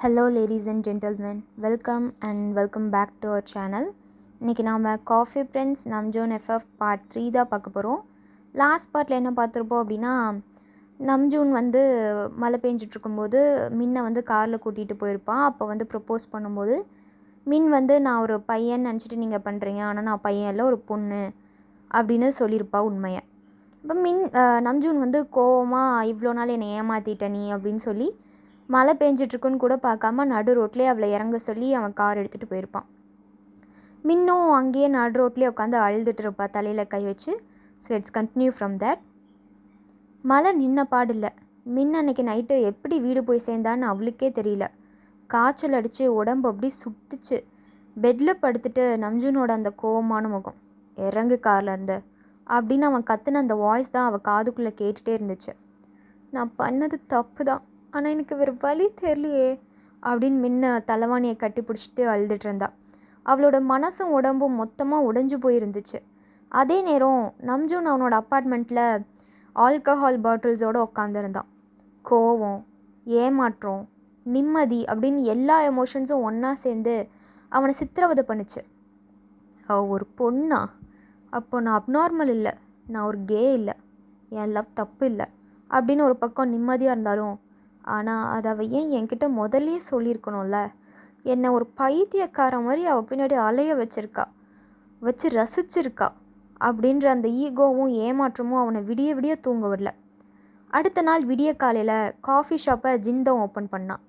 Hello ladies and gentlemen, welcome back to our channel. இன்றைக்கி நாம் coffee prince Namjoon FF part 3 தான் பார்க்க போகிறோம். லாஸ்ட் பார்ட்டில் என்ன பார்த்துருப்போம் அப்படின்னா, நம்ஜூன் மழை பெஞ்சிட்ருக்கும்போது மின்னை காரில் கூட்டிகிட்டு போயிருப்பான். அப்போ ப்ரப்போஸ் பண்ணும்போது மின் நான் ஒரு பையன் நினச்சிட்டு நீங்கள் பண்ணுறீங்க, ஆனால் நான் பையன் இல்லை ஒரு பொண்ணு அப்படின்னு சொல்லியிருப்பா உண்மையை. இப்போ நம்ஜூன் கோவமாக இவ்வளோ நாள் என்னை ஏமாற்றிட்ட நீ அப்படின்னு சொல்லி மழை பெஞ்சிட்ருக்குன்னு கூட பார்க்காம நடு ரோட்லேயே அவளை இறங்க சொல்லி அவன் கார் எடுத்துகிட்டு போயிருப்பான். மின்னும் அங்கேயே நடு ரோட்லேயே உட்காந்து அழுதுட்டு இருப்பா தலையில் கை வச்சு. So let's continue from that. மழை நின்ன பாடில்லை. அன்னைக்கு நைட்டு எப்படி வீடு போய் சேர்ந்தான்னு அவளுக்கே தெரியல. காய்ச்சல் அடித்து உடம்பு அப்படி சுட்டுச்சு. பெட்டில் படுத்துட்டு நம்ஜூனோட அந்த கோவமான முகம், இறங்கு காரில் இருந்த அப்படின்னு அவன் கத்துன அந்த வாய்ஸ் தான் அவள் காதுக்குள்ளே கேட்டுகிட்டே இருந்துச்சு. நான் பண்ணது தப்பு தான், ஆனால் எனக்கு வேறு வழி தெரியலையே அப்படின்னு தலைவாணியை கட்டி பிடிச்சிட்டு அழுதுட்டு இருந்தா. அவளோட மனசும் உடம்பும் மொத்தமாக உடைஞ்சு போயிருந்துச்சு. அதே நேரம் நம்ஜூன் அவனோட அப்பார்ட்மெண்ட்டில் ஆல்கஹால் பாட்டில்ஸோடு உட்காந்துருந்தான். கோவம், ஏமாற்றம், நிம்மதி அப்படின்னு எல்லா எமோஷன்ஸும் ஒன்றா சேர்ந்து அவனை சித்திரவதை பண்ணுச்சு. ஒரு பொண்ணா? அப்போ நான் அப்நார்மல் இல்லை, நான் ஒரு கே இல்லை, என் லவ் தப்பு இல்லை அப்படின்னு ஒரு பக்கம் நிம்மதியாக இருந்தாலும், ஆனால் அதை அவள் ஏன் என்கிட்ட முதல்லையே சொல்லியிருக்கணும்ல. என்னை ஒரு பைத்தியக்கார மாதிரி அவள் பின்னாடி அலைய வச்சு ரசிச்சிருக்கா அப்படின்ற அந்த ஈகோவும் ஏமாற்றமும் அவனை விடிய விடிய தூங்க விடல. அடுத்த நாள் விடிய காலையில் காஃபி ஷாப்பை ஜிந்தம் ஓப்பன் பண்ணான்.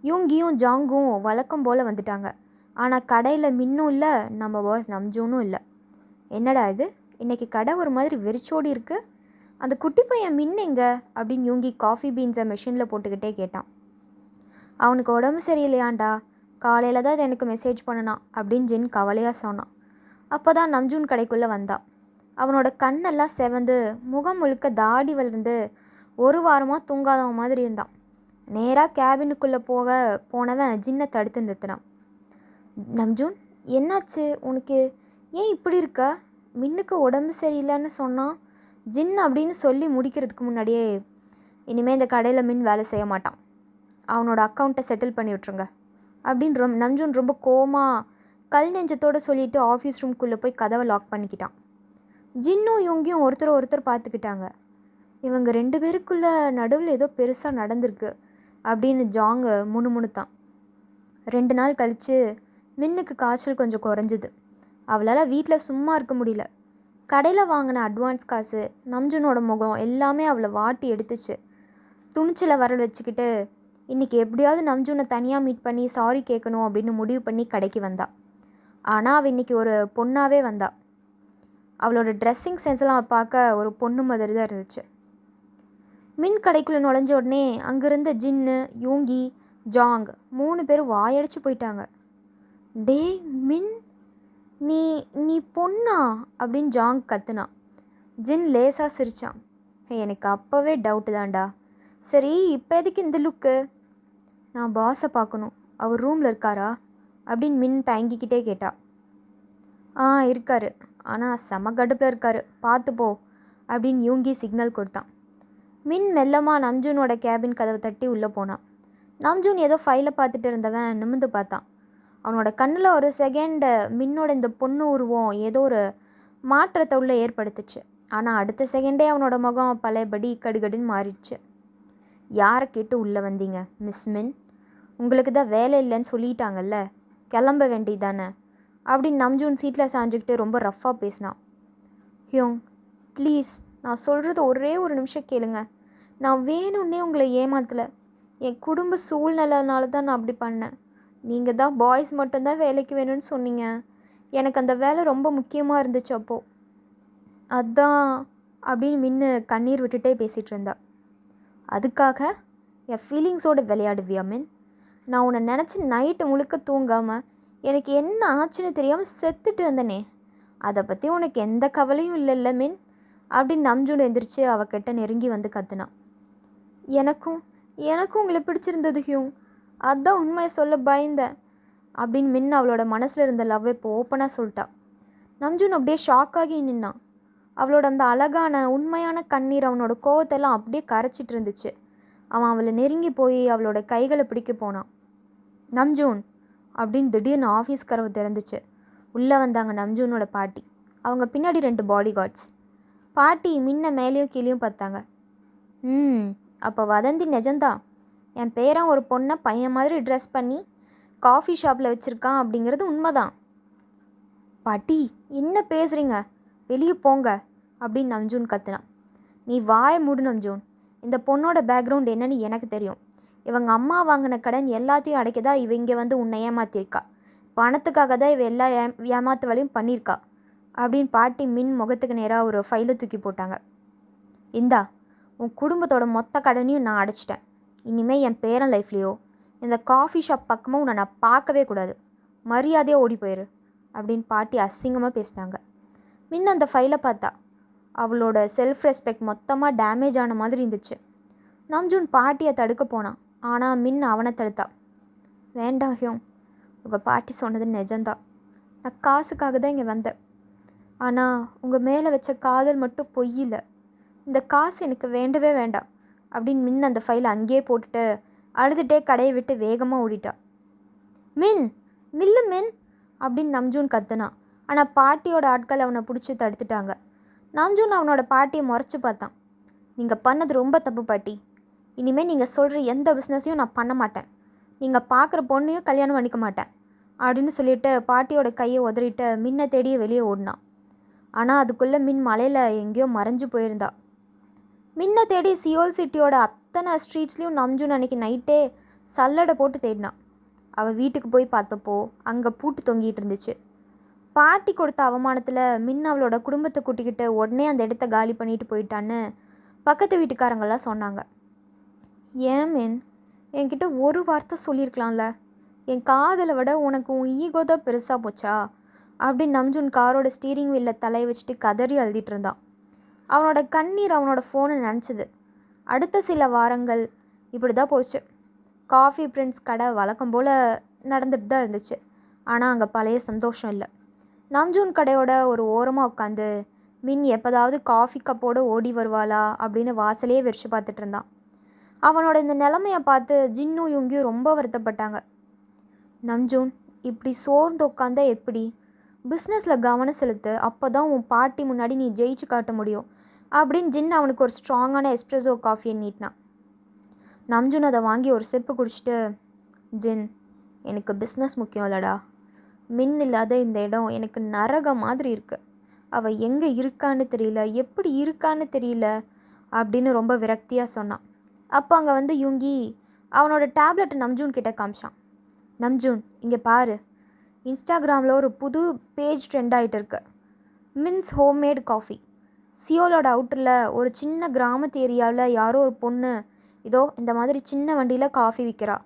யூங்கியும் ஜாங்கும் வழக்கம் போல் வந்துட்டாங்க. ஆனால் கடையில் மின்னும் இல்லை, நம்ம பாஸ் நம்ஜூனும் இல்லை. என்னடா இது, இன்றைக்கி கடை ஒரு மாதிரி வெறிச்சோடி இருக்குது, அந்த குட்டி பையன் மின்னுங்க அப்படின்னு யூங்கி காஃபி பீன்ஸை மெஷினில் போட்டுக்கிட்டே கேட்டான். அவனுக்கு உடம்பு சரியில்லையாண்டா, காலையில் தான் எனக்கு மெசேஜ் பண்ணனான் அப்படின்னு ஜின் கவலையாக சொன்னான். அப்போ தான் நம்ஜூன் கடைக்குள்ளே வந்தான். அவனோட கண்ணெல்லாம் செவந்து முகம் முழுக்க தாடி வளர்ந்து ஒரு வாரமாக தூங்காதவன் மாதிரி இருந்தான். நேராக கேபினுக்குள்ளே போனவன் ஜின்னை தடுத்து நிறுத்தினான். நம்ஜூன், என்னாச்சு உனக்கு, ஏன் இப்படி இருக்க? மின்னுக்கு உடம்பு சரியில்லைன்னு சொன்னான். ஜின் அப்படின்னு சொல்லி முடிக்கிறதுக்கு முன்னாடியே, இனிமேல் இந்த கடையில் மின் வேலை செய்ய மாட்டான், அவனோட அக்கௌண்ட்டை செட்டில் பண்ணி விட்ருங்க அப்படின்னு நம்ஜூன் ரொம்ப கோவமாக கல் நெஞ்சத்தோடு சொல்லிவிட்டு ஆஃபீஸ் ரூம்குள்ளே போய் கதவை லாக் பண்ணிக்கிட்டான். ஜின்னும் இவங்கியும் ஒருத்தர் பார்த்துக்கிட்டாங்க. இவங்க 2 பேருக்குள்ளே நடுவில் ஏதோ பெருசாக நடந்திருக்கு அப்படின்னு ஜாங்க முணுமுணுத்தான். 2 நாள் கழித்து மின்னுக்கு காய்ச்சல் கொஞ்சம் குறைஞ்சிது. அவளால் வீட்டில் சும்மா இருக்க முடியல. கடையில் வாங்கின அட்வான்ஸ் காசு, நம்ஜூனோட முகம் எல்லாமே அவளை வாட்டி எடுத்துச்சு. துணிச்சலை வரல் வச்சுக்கிட்டு இன்றைக்கி எப்படியாவது நம்ஜூனை தனியாக மீட் பண்ணி சாரி கேட்கணும் அப்படின்னு முடிவு பண்ணி கடைக்கு வந்தா. ஆனால் அவள் இன்றைக்கி ஒரு பொண்ணாகவே வந்தா. அவளோட ட்ரெஸ்ஸிங் சென்ஸ்லாம் பார்க்க ஒரு பொண்ணு மாதிரி தான் இருந்துச்சு. மின் கடைக்குள்ளே நுழைஞ்ச உடனே அங்கேருந்த ஜின்னு, யூங்கி, ஜாங் 3 பேரும் வாயடிச்சு போயிட்டாங்க. டே மின், நீ நீ பொண்ணா அப்படின்னு ஜாங் கத்துனான். ஜின் லேசாக சிரித்தான். எனக்கு அப்போவே டவுட்டு தான்டா. சரி, இப்போ எதுக்கு இந்த லுக்கு? நான் பாஸை பார்க்கணும், அவர் ரூமில் இருக்காரா அப்படின்னு மின் தயங்கிக்கிட்டே கேட்டா. இருக்கார், ஆனால் செம கடுப்பில் இருக்கார், பார்த்துப்போ அப்படின்னு யூங்கி சிக்னல் கொடுத்தான். மின் மெல்லமாக நம்ஜூனோட கேபின் கதவை தட்டி உள்ளே போனான். நம்ஜூன் ஏதோ ஃபைலை பார்த்துட்டு இருந்தவன் நிமிர்ந்து பார்த்தான். அவனோட கண்ணில் ஒரு செகண்டு மின்னோட இந்த பொண்ணு உருவம் ஏதோ ஒரு மாற்றத்தை உள்ளே ஏற்படுத்துச்சு. ஆனால் அடுத்த செகண்டே அவனோட முகம் பழையபடி கடுகடுன்னு மாறிடுச்சு. யாரை கேட்டு உள்ளே வந்தீங்க மிஸ் மின்? உங்களுக்கு தான் வேலை இல்லைன்னு சொல்லிட்டாங்கல்ல, கிளம்ப வேண்டியதானே அப்படின்னு நம்ஜூன் சீட்டில் சாஞ்சிக்கிட்டு ரொம்ப ரஃப்பாக பேசினான். ஹியோங் ப்ளீஸ், நான் சொல்கிறது ஒரே ஒரு நிமிஷம் கேளுங்க. நான் வேணும்னே உங்களை ஏமாத்தலை. என் குடும்ப சூழ்நிலைனால தான் நான் அப்படி பண்ணேன். நீங்கள் தான் பாய்ஸ் மட்டும்தான் வேலைக்கு வேணும்னு சொன்னீங்க. எனக்கு அந்த வேலை ரொம்ப முக்கியமாக இருந்துச்சு அப்போது, அதான் அப்படின்னு மின்னு கண்ணீர் விட்டுட்டே பேசிகிட்டு இருந்தா. அதுக்காக என் ஃபீலிங்ஸோடு விளையாடுவியா மின்? நான் உன்னை நினச்சி நைட்டு முழுக்க தூங்காமல் எனக்கு என்ன ஆச்சுன்னு தெரியாமல் செத்துட்டு இருந்தனே, அதை பற்றி உனக்கு எந்த கவலையும் இல்லைல்ல மின் அப்படின்னு நம்ஜூன் எந்திரிச்சு அவகிட்ட நெருங்கி வந்து கத்துனான். எனக்கும் உங்களை பிடிச்சிருந்தது ஹியூங், அதான் உண்மையை சொல்ல பயந்தேன் அப்படின்னு மின் அவளோட மனசில் இருந்த லவ்வை இப்போ ஓப்பனாக சொல்லிட்டா. நம்ஜூன் அப்படியே ஷாக்காகி நின்னான். அவளோட அந்த அழகான உண்மையான கண்ணீர் அவனோட கோவத்தெல்லாம் அப்படியே கரைச்சிட்டு இருந்துச்சு. அவன் அவளை நெருங்கி போய் அவளோட கைகளை பிடிக்க போனான். நம்ஜூன் அப்படின்னு திடீர்னு ஆஃபீஸ் கதவு திறந்துச்சு. உள்ளே வந்தாங்க நம்ஜூனோட பாட்டி. அவங்க பின்னாடி 2 பாடி கார்ட்ஸ். பாட்டி முன்ன மேலேயும் கீழேயும் பார்த்தாங்க. அப்போ வதந்தி நிஜந்தான். என் பேரன் ஒரு பொண்ணை பையன் மாதிரி ட்ரெஸ் பண்ணி காஃபி ஷாப்பில் வச்சுருக்கான் அப்படிங்கிறது உண்மைதான். பாட்டி என்ன பேசுகிறீங்க, வெளியே போங்க அப்படின்னு நம்ஜூன் கத்துனான். நீ வாயை மூடு நம்ஜூன். இந்த பொண்ணோட பேக்ரவுண்ட் என்னன்னு எனக்கு தெரியும். இவங்க அம்மா வாங்கின கடன் எல்லாத்தையும் அடைக்கதா இவ இங்கே வந்து உன்னை ஏமாத்திருக்கா. பணத்துக்காக தான் இவ எல்லா ஏமாத்து வேலையும் பண்ணியிருக்கா அப்படின்னு பாட்டி மின் முகத்துக்கு நேராக ஒரு ஃபைலை தூக்கி போட்டாங்க. இந்தா, உன் குடும்பத்தோட மொத்த கடனையும் நான் அடைச்சிட்டேன். இனிமேல் என் பேரன் லைஃப்லேயோ இந்த காஃபி ஷாப் பக்கமும் உன்னை நான் பார்க்கவே கூடாது. மரியாதையாக ஓடி போயிரு அப்படின்னு பாட்டி அசிங்கமாக பேசினாங்க. மின் அந்த ஃபைலை பார்த்தா அவளோட செல்ஃப் ரெஸ்பெக்ட் மொத்தமாக டேமேஜ் ஆன மாதிரி இருந்துச்சு. நம்ஜூன் பாட்டியை தடுக்க போனான். ஆனால் மின் அவனை தடுத்தா. வேண்டாம் ஹியோங், உங்கள் பாட்டி சொன்னது நிஜந்தான். நான் காசுக்காக தான் இங்கே வந்தேன். ஆனால் உங்கள் மேலே வச்ச காதல் மட்டும் பொய் இல்லை. இந்த காசு எனக்கு வேண்டவே வேண்டாம் அப்படின்னு மின் அந்த ஃபைலை அங்கேயே போட்டுட்டு அழுதுகிட்டே கடையை விட்டு வேகமாக ஓடிட்டா. மின் நில்லு மின் அப்படின்னு நம்ஜூன் கத்துனான். ஆனால் பாட்டியோட ஆட்கள் அவனை பிடிச்சி தடுத்துட்டாங்க. நம்ஜூன் அவனோட பாட்டியை முறைச்சி பார்த்தான். நீங்கள் பண்ணது ரொம்ப தப்பு பாட்டி. இனிமேல் நீங்கள் சொல்கிற எந்த பிஸ்னஸையும் நான் பண்ண மாட்டேன். நீங்கள் பார்க்குற பொண்ணையும் கல்யாணம் பண்ணிக்க மாட்டேன் அப்படின்னு சொல்லிட்டு பாட்டியோட கையை உதறிட்டு மின்னை தேடியே வெளியே ஓடினான். ஆனால் அதுக்குள்ளே மின் மலையில் எங்கேயோ மறைஞ்சு போயிருந்தா. மின்னை தேடி சியோல் சிட்டியோட அத்தனை ஸ்ட்ரீட்ஸ்லேயும் நம்ஜூன் அன்னைக்கு நைட்டே சல்லடை போட்டு தேடினான். அவள் வீட்டுக்கு போய் பார்த்தப்போ அங்கே பூட்டு தொங்கிட்டு இருந்துச்சு. பாட்டி கொடுத்த அவமானத்தில் மின் அவளோட குடும்பத்தை கூட்டிக்கிட்டு உடனே அந்த இடத்த காலி பண்ணிட்டு போயிட்டான்னு பக்கத்து வீட்டுக்காரங்களாம் சொன்னாங்க. ஏன் மின், என்கிட்ட ஒரு வார்த்தை சொல்லியிருக்கலாம்ல. என் காதலை விட உனக்கு உன் ஈகோ தான் பெருசாக போச்சா அப்படின்னு நம்ஜூன் காரோட ஸ்டீரிங் வீலில் தலையை வச்சுட்டு கதறி அழுதிட்டு இருந்தான். அவனோட கண்ணீர் அவனோட ஃபோனை நினச்சிது. அடுத்த சில வாரங்கள் இப்படி தான் போச்சு. காஃபி பிரின்ஸ் கடை வழக்கம் போல் நடந்துட்டு தான் இருந்துச்சு. ஆனால் அங்கே பழைய சந்தோஷம் இல்லை. நம்ஜூன் கடையோட ஒரு ஓரமாக உட்காந்து மின் எப்போதாவது காஃபி கப்போடு ஓடி வருவாளா அப்படின்னு வாசலையே வெறிச்சு பார்த்துட்டு இருந்தான். அவனோட இந்த நிலைமையை பார்த்து ஜின்னும் யுங்கியும் ரொம்ப வருத்தப்பட்டாங்க. நம்ஜூன், இப்படி சோர்ந்து உட்காந்தா எப்படி? பிஸ்னஸில் கவனம் செலுத்து, அப்போ தான் உன் பாட்டி முன்னாடி நீ ஜெயிச்சு காட்ட முடியும் அப்படின்னு ஜின் அவனுக்கு ஒரு ஸ்ட்ராங்கான எஸ்ப்ரெஸோ காஃபியை நீட்டினான். நம்ஜூன் அதை வாங்கி ஒரு சிப்பு குடிச்சிட்டு, ஜின், எனக்கு பிஸ்னஸ் முக்கியம் இல்லைடா. மின் இல்லாத இந்த இடம் எனக்கு நரகம் மாதிரி இருக்குது. அவள் எங்கே இருக்கான்னு தெரியல, எப்படி இருக்கான்னு தெரியல அப்படின்னு ரொம்ப விரக்தியாக சொன்னான். அப்போ அங்கே வந்து யுங்கி அவனோட டேப்லெட்டை நம்ஜூன் கிட்ட காமிச்சான். நம்ஜூன், இங்கே பாரு, இன்ஸ்டாகிராமில் ஒரு புது பேஜ் ட்ரெண்ட் ஆகிட்டு இருக்கு. Mins homemade coffee. சியோலோட அவுட்டரில் ஒரு சின்ன கிராமத்து ஏரியாவில் யாரோ ஒரு பொண்ணு இதோ இந்த மாதிரி சின்ன வண்டியில் காஃபி விற்கிறா.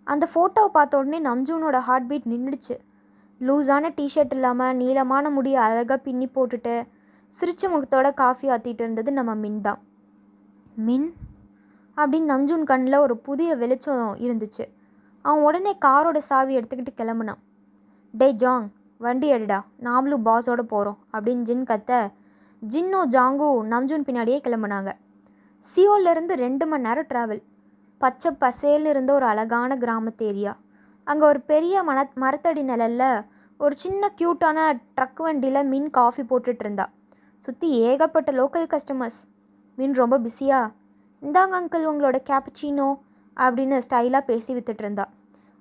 அந்த ஃபோட்டோவை பார்த்த உடனே நம்ஜூனோட ஹார்ட் பீட் நின்றுடுச்சு. லூஸான டிஷர்ட் இல்லாமல் நீளமான முடியை அழகாக பின்னி போட்டுட்டு சிரிச்ச முகத்தோட காஃபி ஆற்றிட்டு இருந்தது நம்ம மின் தான். மின் அப்படின்னு நம்ஜூன் கண்ணில் ஒரு புதிய வெளிச்சம் இருந்துச்சு. அவன் உடனே காரோட சாவி எடுத்துக்கிட்டு கிளம்புனான். டேய் ஜாங், வண்டி எடுடா, நாமளும் பாஸோடு போகிறோம் அப்படின்னு ஜின் கத்த ஜின்னும் ஜாங்கும் நம்ஜூன் பின்னாடியே கிளம்புனாங்க. சியோலேருந்து 2 மணி நேரம் ட்ராவல். பச்சை பசேல்னு இருந்த ஒரு அழகான கிராமத்து ஏரியா. அங்கே ஒரு பெரிய மரத்தடி நிழலில் ஒரு சின்ன க்யூட்டான ட்ரக் வண்டியில் மின் காஃபி போட்டுட்டு இருந்தா. சுற்றி ஏகப்பட்ட லோக்கல் கஸ்டமர்ஸ். மின் ரொம்ப பிஸியாக, இந்தாங்க அங்கிள் உங்களோட கேப்புச்சினோ அப்படின்னு ஸ்டைலாக பேசி வித்துட்டு இருந்தா.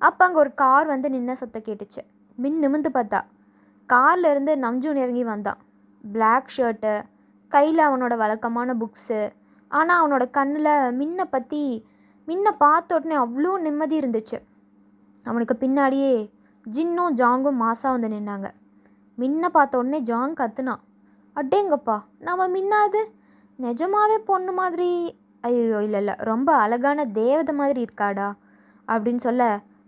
அப்போ அங்கே ஒரு கார் வந்து நின்ன சத்தம் கேட்டுச்சு. மின் நிமிந்து பார்த்தா. காரில் இருந்து நம்ஜூன் இறங்கி வந்தான். பிளாக் ஷர்ட்டு, கையில் அவனோட வழக்கமான புக்ஸு. ஆனால் அவனோட கண்ணில் மின்னை பார்த்த உடனே அவ்வளோ நிம்மதி இருந்துச்சு. அவனுக்கு பின்னாடியே ஜின்னும் ஜாங்கும் மாசாக வந்து நின்னாங்க. மின்னை பார்த்த உடனே ஜாங் கத்துனான். அட்டேங்கப்பா, நம்ம மின்னாது நிஜமாவே பொண்ணு மாதிரி, ஐயோ இல்லை ரொம்ப அழகான தேவதை மாதிரி இருக்காடா அப்படின்னு சொல்ல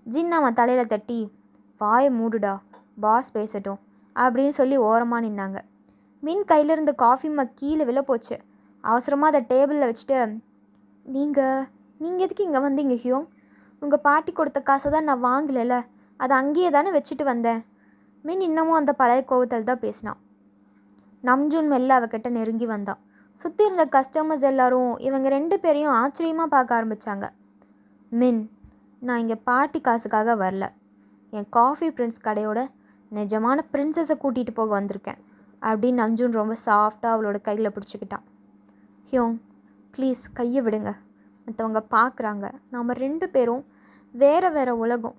ஜின் அவன் தலையில் தட்டி, வாயை மூடுடா, பாஸ் பேசட்டும் அப்படின்னு சொல்லி ஓரமாக நின்னாங்க. மின் கையிலிருந்த காஃபி மக் கீழே விழ போச்சு. அவசரமாக அதை டேபிளில் வச்சுட்டு, நீங்கள் எதுக்கு இங்கே வந்தீங்க ஹியோங்? உங்கள் பாட்டி கொடுத்த காசை தான் நான் வாங்கலைல்ல, அதை அங்கேயே தானே வச்சுட்டு வந்தேன். மின் இன்னமும் அந்த பழைய கோவத்தில் தான் பேசினான். நம்ஜூன் மெல்ல அவகிட்ட நெருங்கி வந்தான். சுற்றி இருந்த கஸ்டமர்ஸ் எல்லாரும் இவங்க 2 பேரையும் ஆச்சரியமாக பார்க்க ஆரம்பித்தாங்க. மின், நான் இங்கே பார்ட்டி காசுக்காக வரல. என் காஃபி பிரின்ஸ் கடையோட நிஜமான பிரின்சஸை கூட்டிகிட்டு போக வந்திருக்கேன் அப்படின்னு நம்ஜூன் ரொம்ப சாஃப்டாக அவளோட கையில் பிடிச்சிக்கிட்டான். ஹியோங் ப்ளீஸ் கையை விடுங்க, மற்றவங்க பார்க்குறாங்க, நாம் 2 பேரும் வேறு வேறு உலகம்.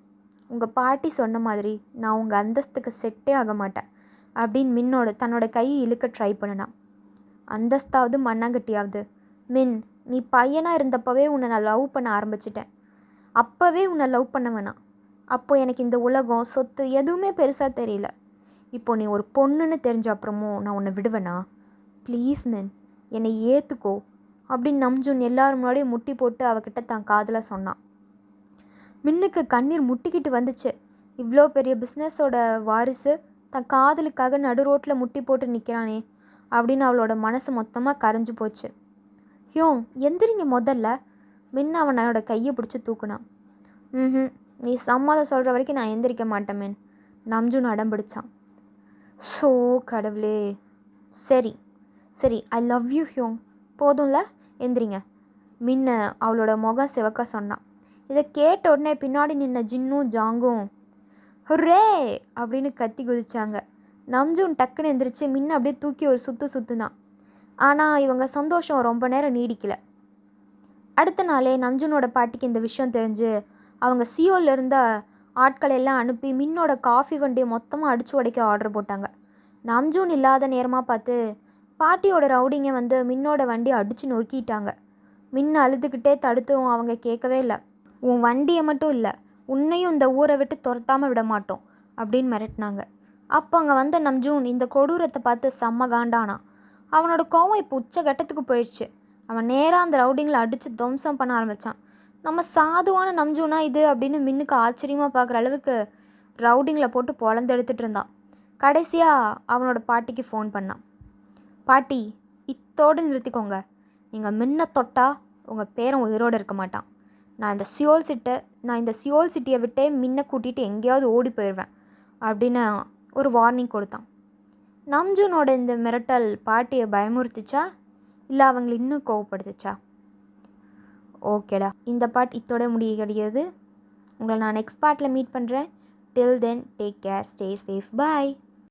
உங்கள் பாட்டி சொன்ன மாதிரி நான் உங்கள் அந்தஸ்துக்கு செட்டே ஆக மாட்டேன் அப்படின்னு தன்னோட கையை இழுக்க ட்ரை பண்ணினான். அந்தஸ்தாவது மண்ணாங்கட்டியாவது மின், நீ பையனாக இருந்தப்பவே உன்னை நான் லவ் பண்ண ஆரம்பிச்சிட்டேன். அப்போவே உன்னை லவ் பண்ண வேணாம். அப்போது எனக்கு இந்த உலகம் சொத்து எதுவுமே பெருசாக தெரியல. இப்போது நீ ஒரு பொண்ணுன்னு தெரிஞ்ச அப்புறமும் நான் உன்னை விடுவேனா? ப்ளீஸ் மின், என்னை ஏற்றுக்கோ அப்படின்னு நம்ஜூன் எல்லாரும் முன்னாடியும் முட்டி போட்டு அவகிட்ட தான் காதில் சொன்னான். மின்னுக்கு கண்ணீர் முட்டிக்கிட்டு வந்துச்சு. இவ்வளோ பெரிய பிஸ்னஸோட வாரிசு தன் காதலுக்காக நடு ரோட்டில் முட்டி போட்டு நிற்கிறானே அப்படின்னு அவளோட மனசு மொத்தமாக கரைஞ்சு போச்சு. ஹியோங் எந்திரிங்க முதல்ல. மின் அவனோட கையை பிடிச்சி தூக்குனான். நீ சம்மதம் சொல்கிற வரைக்கும் நான் எந்திரிக்க மாட்டேன் மின், நம்ஜூன் அடம் பிடிச்சான். ஸோ கடவுளே. சரி சரி, ஐ லவ் யூ ஹியோங், போதும்ல, எந்திரிங்க மின்ன அவளோட முகம் சிவக்க சொன்னான். இதை கேட்ட உடனே பின்னாடி நின்ன ஜின்னும் ஜாங்கும் ஹுரே அப்படின்னு கத்தி குதிச்சாங்க. நம்ஜூன் டக்குன்னு எந்திரிச்சு மின்ன அப்படியே தூக்கி ஒரு சுற்றுனான். ஆனால் இவங்க சந்தோஷம் ரொம்ப நேரம் நீடிக்கல. அடுத்த நாளே நம்ஜூனோட பாட்டிக்கு இந்த விஷயம் தெரிஞ்சு அவங்க சியோவில் இருந்த ஆட்களை எல்லாம் அனுப்பி மின்னோட காஃபி வண்டியை மொத்தமாக அடித்து உடைக்க ஆர்டர் போட்டாங்க. நம்ஜூன் இல்லாத நேரமாக பார்த்து பாட்டியோட ரவுடிங்க வந்து மின்னோட வண்டியை அடித்து நொறுக்கிட்டாங்க. மின் அழுதுகிட்டே தடுத்தும் அவங்க கேட்கவே இல்லை. உன் வண்டியை மட்டும் இல்லை, உன்னையும் இந்த ஊரை விட்டு துரத்தாமல் விட மாட்டோம் அப்படின்னு மிரட்டினாங்க. அப்போ அங்கே வந்த நம்ஜூன் இந்த கொடூரத்தை பார்த்து செம்ம காண்டானா. அவனோட கோவம் இப்போ உச்சகட்டத்துக்கு போயிடுச்சு. அவன் நேராக அந்த ரவுடிங்களை அடித்து துவம்சம் பண்ண ஆரம்பித்தான். நம்ம சாதுவான நம்ஜூனா இது அப்படின்னு மின்னுக்கு ஆச்சரியமாக பார்க்குற அளவுக்கு ரவுடிங்களை போட்டு பொழந்தெடுத்துட்டு இருந்தான். கடைசியாக அவனோட பாட்டிக்கு ஃபோன் பண்ணான். பாட்டி, இத்தோடு நிறுத்திக்கோங்க. நீங்கள் மின்ன தொட்டா உங்கள் பேரன் உயிரோடு இருக்க மாட்டான். நான் இந்த சியோல் சிட்டியை விட்டே மின்ன கூட்டிகிட்டு எங்கேயாவது ஓடி போயிடுவேன் அப்படின்னு ஒரு வார்னிங் கொடுத்தான். நம்ஜூனோட இந்த மிரட்டல் பாட்டியை பயமுறுத்துச்சா இல்லை அவங்களை இன்னும் கோவப்படுத்துச்சா? ஓகேடா, இந்த பார்ட் இத்தோட முடிகிறது. உங்களை நான் நெக்ஸ்ட் பார்ட்டில் மீட் பண்ணுறேன். Till then take care, stay safe, பாய்.